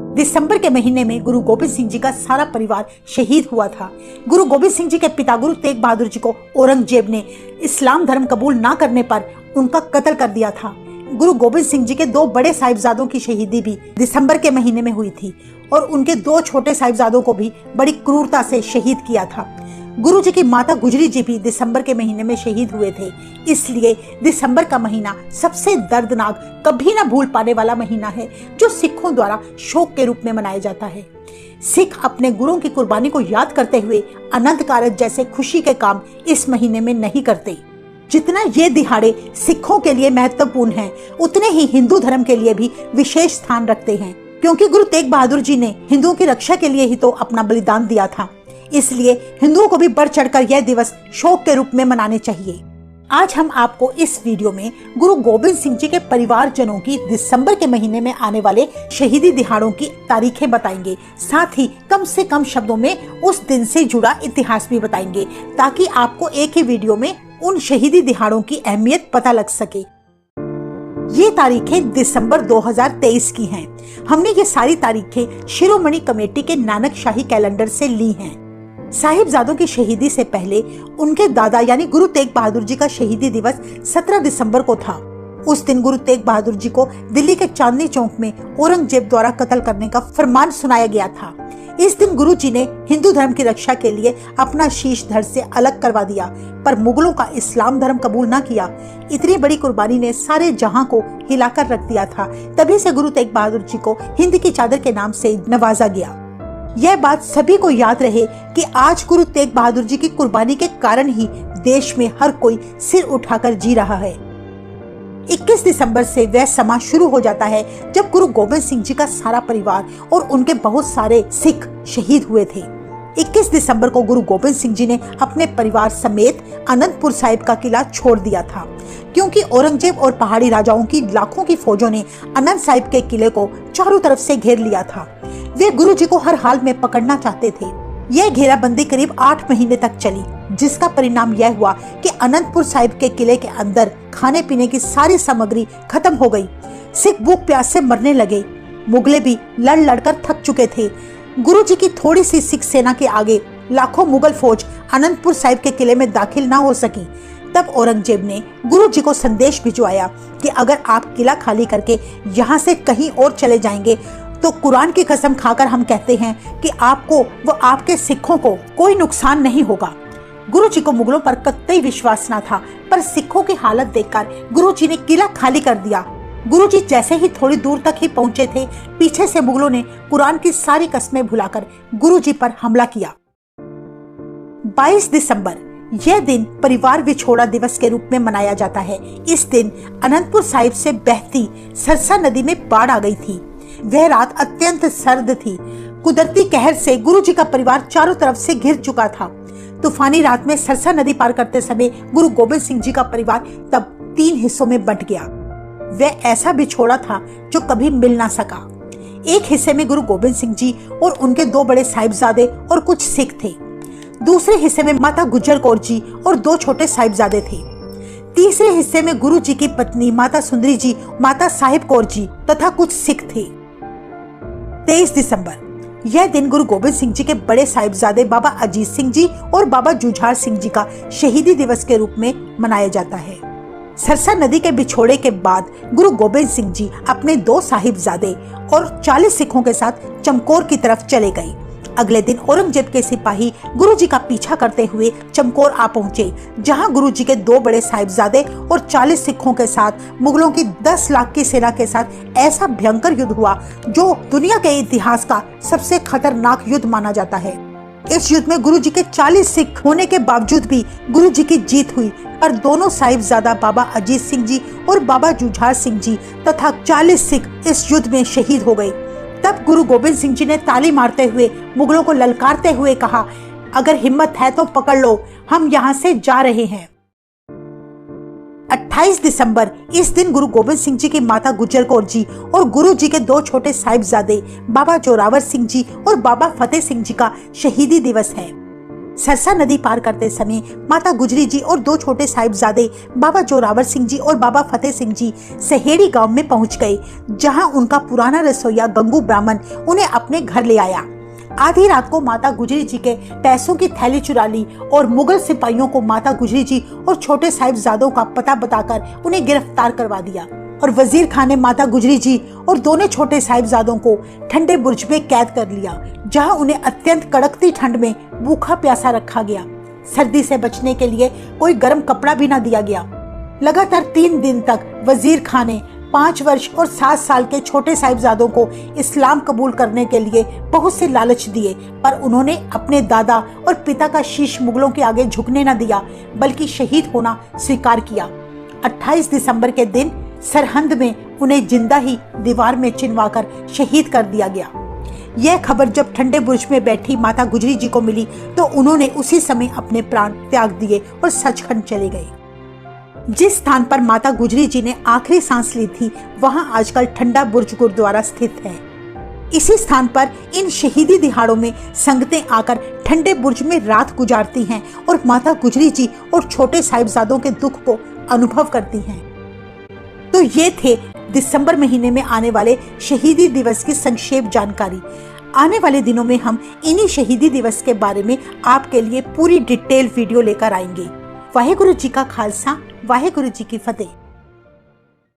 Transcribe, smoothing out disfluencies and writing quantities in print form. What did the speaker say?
दिसंबर के महीने में गुरु गोबिंद सिंह जी का सारा परिवार शहीद हुआ था। गुरु गोबिंद सिंह जी के पिता गुरु तेग बहादुर जी को औरंगजेब ने इस्लाम धर्म कबूल ना करने पर उनका कत्ल कर दिया था। गुरु गोबिंद सिंह जी के 2 बड़े साहिबजादों की शहीदी भी दिसंबर के महीने में हुई थी और उनके 2 छोटे साहिबजादों को भी बड़ी क्रूरता से शहीद किया था। गुरु जी की माता गुजरी जी भी दिसंबर के महीने में शहीद हुए थे। इसलिए दिसंबर का महीना सबसे दर्दनाक, कभी ना भूल पाने वाला महीना है, जो सिखों द्वारा शोक के रूप में मनाया जाता है। सिख अपने गुरुओं की कुर्बानी को याद करते हुए अनंत कारज जैसे खुशी के काम इस महीने में नहीं करते। जितना ये दिहाड़े सिखों के लिए महत्वपूर्ण हैं, उतने ही हिंदू धर्म के लिए भी विशेष स्थान रखते हैं, क्योंकि गुरु तेग बहादुर जी ने हिंदुओं की रक्षा के लिए ही तो अपना बलिदान दिया था। इसलिए हिंदुओं को भी बढ़ चढ़कर यह दिवस शोक के रूप में मनाने चाहिए। आज हम आपको इस वीडियो में गुरु गोबिंद सिंह जी के परिवारजनों की दिसंबर के महीने में आने वाले शहीदी दिहाड़ों की तारीखें बताएंगे। साथ ही कम से कम शब्दों में उस दिन से जुड़ा इतिहास भी बताएंगे, ताकि आपको एक ही वीडियो में उन शहीदी दिहाड़ों की अहमियत पता लग सके। ये तारीखें दिसंबर 2023 की हैं। हमने ये सारी तारीखें शिरोमणि कमेटी के नानक शाही कैलेंडर से ली हैं। साहिबजादों की शहीदी से पहले उनके दादा यानी गुरु तेग बहादुर जी का शहीदी दिवस 17 दिसंबर को था। उस दिन गुरु तेग बहादुर जी को दिल्ली के चांदनी चौक में औरंगजेब द्वारा कत्ल करने का फरमान सुनाया गया था। इस दिन गुरु जी ने हिंदू धर्म की रक्षा के लिए अपना शीश धड़ से अलग करवा दिया, पर मुगलों का इस्लाम धर्म कबूल न किया। इतनी बड़ी कुर्बानी ने सारे जहां को हिलाकर रख दिया था। तभी से गुरु तेग बहादुर जी को हिंद की चादर के नाम से नवाजा गया। यह बात सभी को याद रहे कि आज गुरु तेग बहादुर जी की कुर्बानी के कारण ही देश में हर कोई सिर उठाकर जी रहा है। 21 दिसंबर से वह समा शुरू हो जाता है जब गुरु गोबिंद सिंह जी का सारा परिवार और उनके बहुत सारे सिख शहीद हुए थे। 21 दिसंबर को गुरु गोबिंद सिंह जी ने अपने परिवार समेत अनंतपुर साहिब का किला छोड़ दिया था, क्योंकि औरंगजेब और पहाड़ी राजाओं की लाखों की फौजों ने अनंत साहिब के किले को चारों तरफ से घेर लिया था। वे गुरु जी को हर हाल में पकड़ना चाहते थे। यह घेराबंदी करीब 8 महीने तक चली, जिसका परिणाम यह हुआ कि अनंतपुर साहिब के किले के अंदर खाने पीने की सारी सामग्री खत्म हो गई। सिख भूख प्यास से मरने लगे। मुगले भी लड़ लड़कर थक चुके थे। गुरु जी की थोड़ी सी सिख सेना के आगे लाखों मुगल फौज अनंतपुर साहिब के किले में दाखिल न हो सकी। तब औरंगजेब ने गुरु जी को संदेश भिजवाया कि अगर आप किला खाली करके यहाँ से कहीं और चले जाएंगे तो कुरान की कसम खाकर हम कहते हैं कि आपको व आपके सिखों को कोई नुकसान नहीं होगा। गुरु जी को मुगलों पर कतई विश्वास न था, पर सिखों की हालत देखकर गुरु जी ने किला खाली कर दिया। गुरु जी जैसे ही थोड़ी दूर तक ही पहुंचे थे, पीछे से मुगलों ने कुरान की सारी कस्में भुलाकर गुरु जी पर हमला किया। 22 दिसंबर यह दिन परिवार विछोड़ा दिवस के रूप में मनाया जाता है। इस दिन अनंतपुर साहिब से बहती सरसा नदी में बाढ़ आ गई थी। वह रात अत्यंत सर्द थी। कुदरती कहर से गुरु जी का परिवार चारों तरफ से घिर चुका था। तूफानी रात में सरसा नदी पार करते समय गुरु गोबिंद सिंह जी का परिवार तब 3 हिस्सों में बंट गया। वह ऐसा बिछोड़ा था जो कभी मिल ना सका। एक हिस्से में गुरु गोबिंद सिंह जी और उनके 2 बड़े साहिबजादे और कुछ सिख थे। दूसरे हिस्से में माता गुज्जर कौर जी और 2 छोटे साहिबजादे थे। तीसरे हिस्से में गुरु जी की पत्नी माता सुंदरी जी, माता साहिब कौर जी तथा कुछ सिख थे। 23 दिसंबर यह दिन गुरु गोबिंद सिंह जी के बड़े साहिबजादे बाबा अजीत सिंह जी और बाबा जुझार सिंह जी का शहीदी दिवस के रूप में मनाया जाता है। सरसा नदी के बिछोड़े के बाद गुरु गोबिंद सिंह जी अपने 2 साहिबजादे और 40 सिखों के साथ चमकौर की तरफ चले गए। अगले दिन औरंगजेब के सिपाही गुरु जी का पीछा करते हुए चमकौर आ पहुंचे, जहां गुरु जी के 2 बड़े साहिबजादे और 40 सिखों के साथ मुगलों की 10 लाख की सेना के साथ ऐसा भयंकर युद्ध हुआ जो दुनिया के इतिहास का सबसे खतरनाक युद्ध माना जाता है। इस युद्ध में गुरु जी के 40 सिख होने के बावजूद भी गुरु जी की जीत हुई, पर दोनों साहिबजादा बाबा अजीत सिंह जी और बाबा जुझार सिंह जी तथा 40 सिख इस युद्ध में शहीद हो गए। तब गुरु गोबिंद सिंह जी ने ताली मारते हुए मुगलों को ललकारते हुए कहा, अगर हिम्मत है तो पकड़ लो, हम यहाँ से जा रहे हैं। 28 दिसंबर इस दिन गुरु गोबिंद सिंह जी की माता गुज्जर कौर जी और गुरु जी के 2 छोटे साहिबजादे बाबा जोरावर सिंह जी और बाबा फतेह सिंह जी का शहीदी दिवस है। सरसा नदी पार करते समय माता गुजरी जी और दो छोटे साहिबजादे बाबा जोरावर सिंह जी और बाबा फतेह सिंह जी सहेड़ी गांव में पहुंच गए, जहां उनका पुराना रसोइया गंगू ब्राह्मण उन्हें अपने घर ले आया। आधी रात को माता गुजरी जी के पैसों की थैली चुरा ली और मुगल सिपाहियों को माता गुजरी जी और छोटे साहिबजादों का पता बताकर उन्हें गिरफ्तार करवा दिया और वजीर खान ने माता गुजरी जी और दोनों छोटे साहिबजादों को ठंडे बुर्ज में कैद कर लिया, जहां उन्हें अत्यंत कड़कती ठंड में भूखा प्यासा रखा गया। सर्दी से बचने के लिए कोई गर्म कपड़ा भी न दिया गया। लगातार 3 दिन तक वजीर खान ने 5 वर्ष और 7 साल के छोटे साहिबजादों को इस्लाम कबूल करने के लिए बहुत से लालच दिए, पर उन्होंने अपने दादा और पिता का शीश मुगलों के आगे झुकने न दिया, बल्कि शहीद होना स्वीकार किया। 28 दिसंबर के दिन सरहंद में उन्हें जिंदा ही दीवार में चिनवाकर शहीद कर दिया गया। यह खबर जब ठंडे बुर्ज में बैठी माता गुजरी जी को मिली तो उन्होंने उसी समय अपने प्राण त्याग दिए और सचखंड चले गए। जिस स्थान पर माता गुजरी जी ने आखिरी सांस ली थी, वहां आजकल ठंडा बुर्ज गुरुद्वारा स्थित है। इसी स्थान पर इन शहीदी दिहाड़ों में संगतें आकर ठंडे बुर्ज में रात गुजारती हैं और माता गुजरी जी और छोटे साहिबजादों के दुख को अनुभव करती हैं। तो ये थे दिसंबर महीने में आने वाले शहीदी दिवस की संक्षेप जानकारी। आने वाले दिनों में हम इन्हीं शहीदी दिवस के बारे में आपके लिए पूरी डिटेल वीडियो लेकर आएंगे। वाहेगुरु जी का खालसा, वाहेगुरु जी की फतेह।